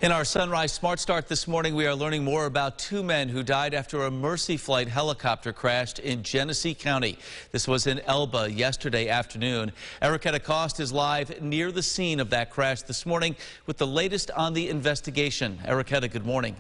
In our Sunrise Smart Start this morning, we are learning more about two men who died after a Mercy flight helicopter crashed in Genesee County. This was in Elba yesterday afternoon. Erica Cost is live near the scene of that crash this morning with the latest on the investigation. Erica, good morning.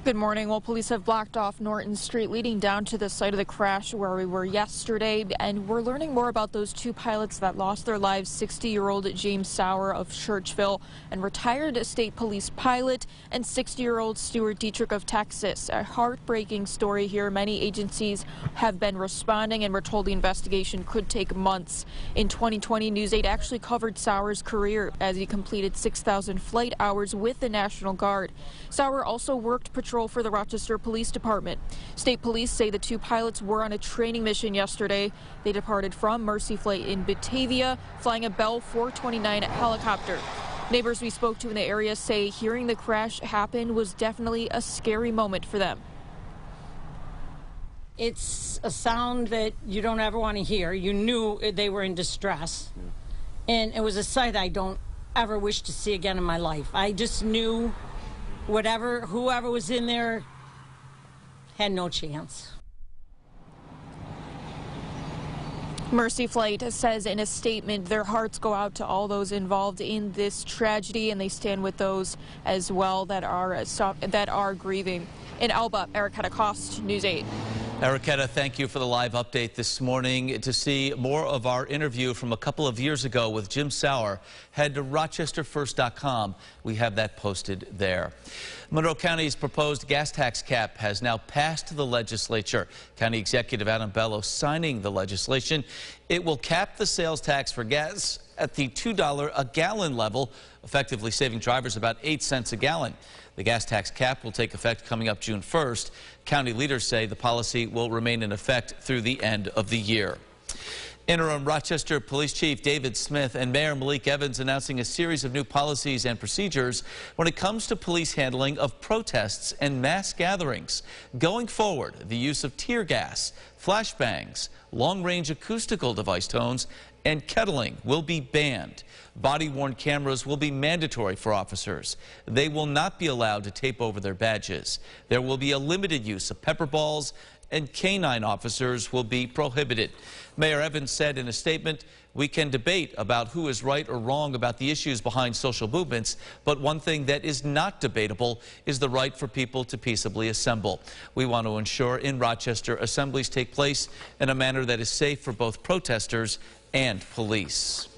Good morning. Well, police have blocked off Norton Street leading down to the site of the crash where we were yesterday, and we're learning more about those two pilots that lost their lives, 60-year-old James Sauer of Churchville and retired state police pilot, and 60-year-old Stuart Dietrich of Texas. A heartbreaking story here. Many agencies have been responding, and we're told the investigation could take months. In 2020, News 8 actually covered Sauer's career as he completed 6,000 flight hours with the National Guard. Sauer also worked patrol for the Rochester Police Department. State police say the two pilots were on a training mission yesterday. They departed from Mercy Flight in Batavia, flying a Bell 429 helicopter. Neighbors we spoke to in the area say hearing the crash happen was definitely a scary moment for them. It's a sound that you don't ever want to hear. You knew they were in distress. And it was a sight I don't ever wish to see again in my life. I just knew whoever was in there had no chance. Mercy Flight says in a statement their hearts go out to all those involved in this tragedy, and they stand with those as well that are grieving. In Elba, Erica Cost, News 8. Erica, thank you for the live update this morning. To see more of our interview from a couple of years ago with Jim Sauer, head to rochesterfirst.com. We have that posted there. Monroe County's proposed gas tax cap has now passed the legislature. County Executive Adam Bello signing the legislation. It will cap the sales tax for gas at the $2 a gallon level, effectively saving drivers about 8 cents a gallon. The gas tax cap will take effect coming up June 1st. County leaders say the policy will remain in effect through the end of the year. Interim Rochester Police Chief David Smith and Mayor Malik Evans announcing a series of new policies and procedures when it comes to police handling of protests and mass gatherings. Going forward, the use of tear gas, flashbangs, long-range acoustical device tones, and kettling will be banned. Body-worn cameras will be mandatory for officers. They will not be allowed to tape over their badges. There will be a limited use of pepper balls, and canine officers will be prohibited. Mayor Evans said in a statement, "We can debate about who is right or wrong about the issues behind social movements, but one thing that is not debatable is the right for people to peaceably assemble. We want to ensure in Rochester assemblies take place in a manner that is safe for both protesters and police."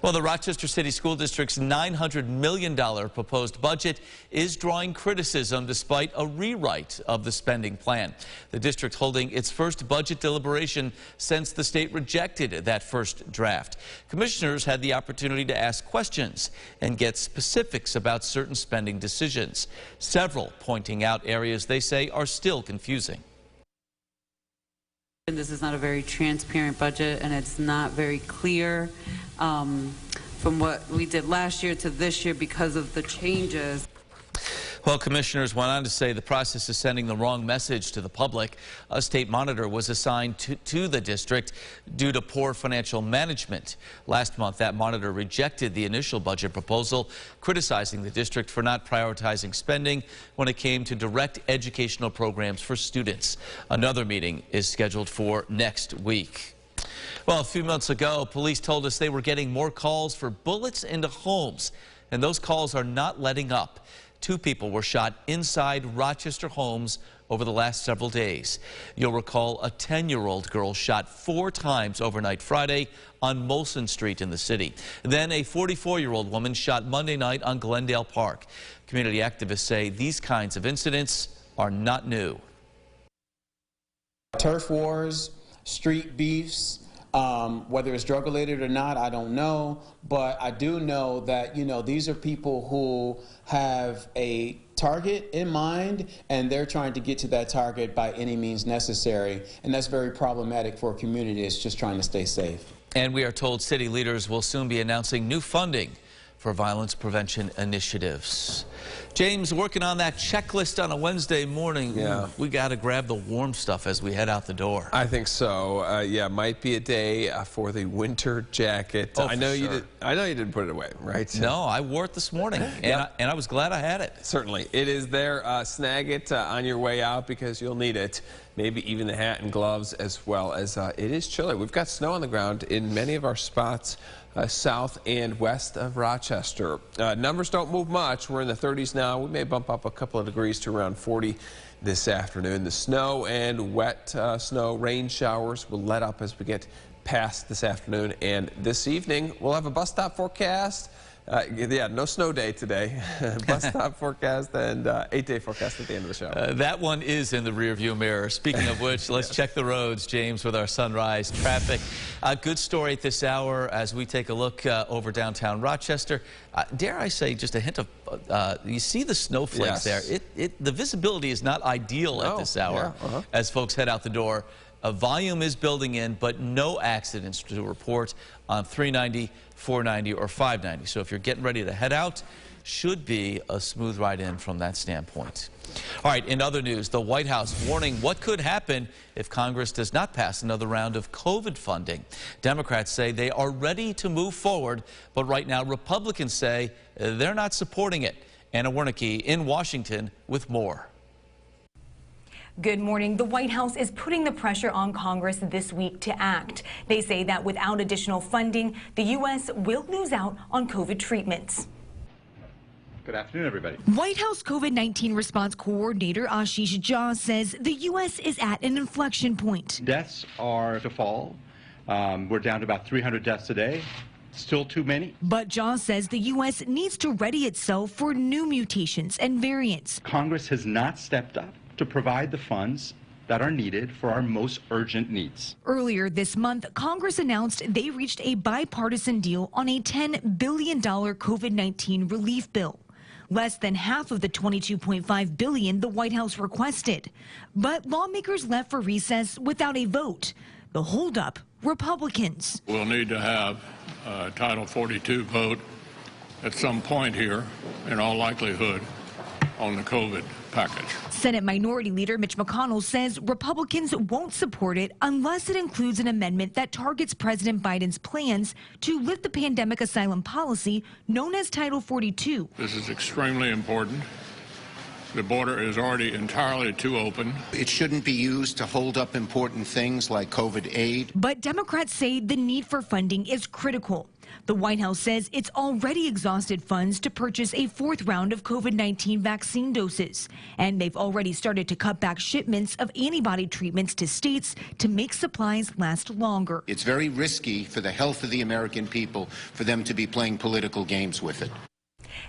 Well, the Rochester City School District's $900 million proposed budget is drawing criticism despite a rewrite of the spending plan. The district holding its first budget deliberation since the state rejected that first draft. Commissioners had the opportunity to ask questions and get specifics about certain spending decisions, several pointing out areas they say are still confusing. This is not a very transparent budget, and it's not very clear from what we did last year to this year because of the changes. Well, commissioners went on to say the process is sending the wrong message to the public. A state monitor was assigned to the district due to poor financial management. Last month, that monitor rejected the initial budget proposal, criticizing the district for not prioritizing spending when it came to direct educational programs for students. Another meeting is scheduled for next week. Well, a few months ago, police told us they were getting more calls for bullets into homes, and those calls are not letting up. 2 people were shot inside Rochester homes over the last several days. You'll recall a 10-year-old girl shot 4 times overnight Friday on Molson Street in the city. Then a 44-year-old woman shot Monday night on Glendale Park. Community activists say these kinds of incidents are not new. Turf wars, street beefs, whether it's drug related or not, I don't know, but I do know that, these are people who have a target in mind, and they're trying to get to that target by any means necessary, and that's very problematic for a community that's just trying to stay safe. And we are told city leaders will soon be announcing new funding for violence prevention initiatives. James, working on that checklist on a Wednesday morning. Yeah. We got to grab the warm stuff as we head out the door. I think so. Yeah, might be a day for the winter jacket. Oh, I know for you sure. did. I know you didn't put it away, right? No, I wore it this morning, and I was glad I had it. Certainly. It is there. Snag it on your way out because you'll need it. Maybe even the hat and gloves, as well as it is chilly. We've got snow on the ground in many of our spots south and west of Rochester. Numbers don't move much. We're in the 30s now. We may bump up a couple of degrees to around 40 this afternoon. The snow and wet snow rain showers will let up as we get past this afternoon. And this evening, we'll have a bus stop forecast. Yeah, no snow day today. Bus stop forecast and 8-day forecast at the end of the show. That one is in the rearview mirror. Speaking of which, let's check the roads, James, with our sunrise traffic. Good story at this hour as we take a look over downtown Rochester. Dare I say, just a hint of, you see the snowflakes there. The visibility is not ideal at this hour as folks head out the door. A volume is building in, but no accidents to report on 390, 490, or 590. So if you're getting ready to head out, should be a smooth ride in from that standpoint. All right, in other news, the White House warning what could happen if Congress does not pass another round of COVID funding. Democrats say they are ready to move forward, but right now Republicans say they're not supporting it. Anna Wernicke in Washington with more. Good morning. The White House is putting the pressure on Congress this week to act. They say that without additional funding, the U.S. will lose out on COVID treatments. Good afternoon, everybody. White House COVID-19 response coordinator Ashish Jha says the U.S. is at an inflection point. Deaths are to fall. We're down to about 300 deaths a day. Still too many. But Jha says the U.S. needs to ready itself for new mutations and variants. Congress has not stepped up to provide the funds that are needed for our most urgent needs. Earlier this month, Congress announced they reached a bipartisan deal on a $10 billion COVID-19 relief bill. Less than half of the $22.5 billion the White House requested. But lawmakers left for recess without a vote. The holdup, Republicans. We'll need to have a Title 42 vote at some point here, in all likelihood, on the COVID package. Senate Minority Leader Mitch McConnell says Republicans won't support it unless it includes an amendment that targets President Biden's plans to lift the pandemic asylum policy known as Title 42. This is extremely important. The border is already entirely too open. It shouldn't be used to hold up important things like COVID aid. But Democrats say the need for funding is critical. The White House says it's already exhausted funds to purchase a fourth round of COVID-19 vaccine doses. And they've already started to cut back shipments of antibody treatments to states to make supplies last longer. It's very risky for the health of the American people for them to be playing political games with it.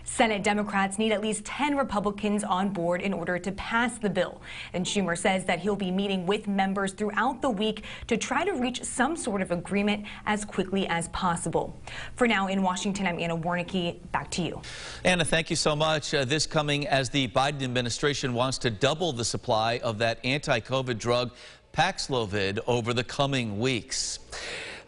Senate Democrats need at least 10 Republicans on board in order to pass the bill. And Schumer says that he'll be meeting with members throughout the week to try to reach some sort of agreement as quickly as possible. For now, in Washington, I'm Anna Wernicke. Back to you. Anna, thank you so much. This coming as the Biden administration wants to double the supply of that anti-COVID drug Paxlovid over the coming weeks.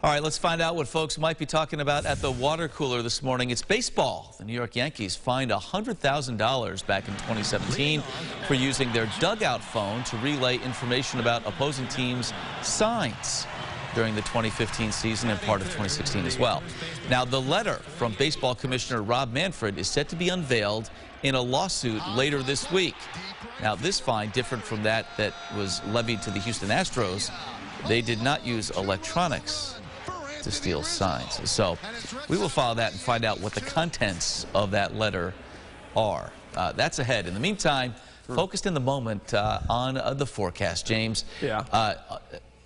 All right, let's find out what folks might be talking about at the water cooler this morning. It's baseball. The New York Yankees fined $100,000 back in 2017 for using their dugout phone to relay information about opposing teams' signs during the 2015 season and part of 2016 as well. Now, the letter from Baseball Commissioner Rob Manfred is set to be unveiled in a lawsuit later this week. Now, this fine, different from that was levied to the Houston Astros. They did not use electronics to steal signs. So we will follow that and find out what the contents of that letter are. That's ahead. In the meantime, focused in the moment on the forecast, James. Yeah.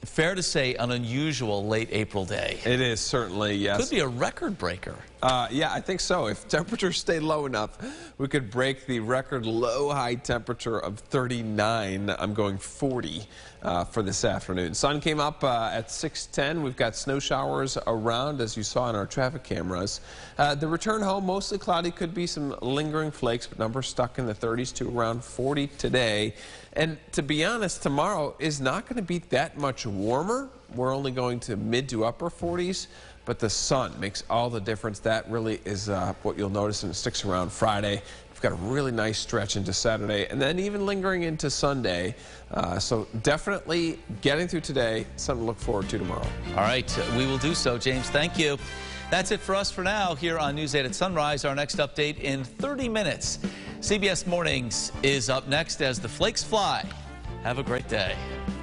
Fair to say an unusual late April day. It is certainly, yes. Could be a record breaker. Yeah, I think so. If temperatures stay low enough, we could break the record low-high temperature of 39. I'm going 40 for this afternoon. Sun came up at 6:10. We've got snow showers around, as you saw in our traffic cameras. The return home, mostly cloudy, could be some lingering flakes, but numbers stuck in the 30s to around 40 today. And to be honest, tomorrow is not going to be that much warmer. We're only going to mid to upper 40s. but the sun makes all the difference. That really is what you'll notice, and it sticks around Friday. We've got a really nice stretch into Saturday, and then even lingering into Sunday. So definitely getting through today, something to look forward to tomorrow. All right, we will do so, James. Thank you. That's it for us for now here on News 8 at Sunrise. Our next update in 30 minutes. CBS Mornings is up next as the flakes fly. Have a great day.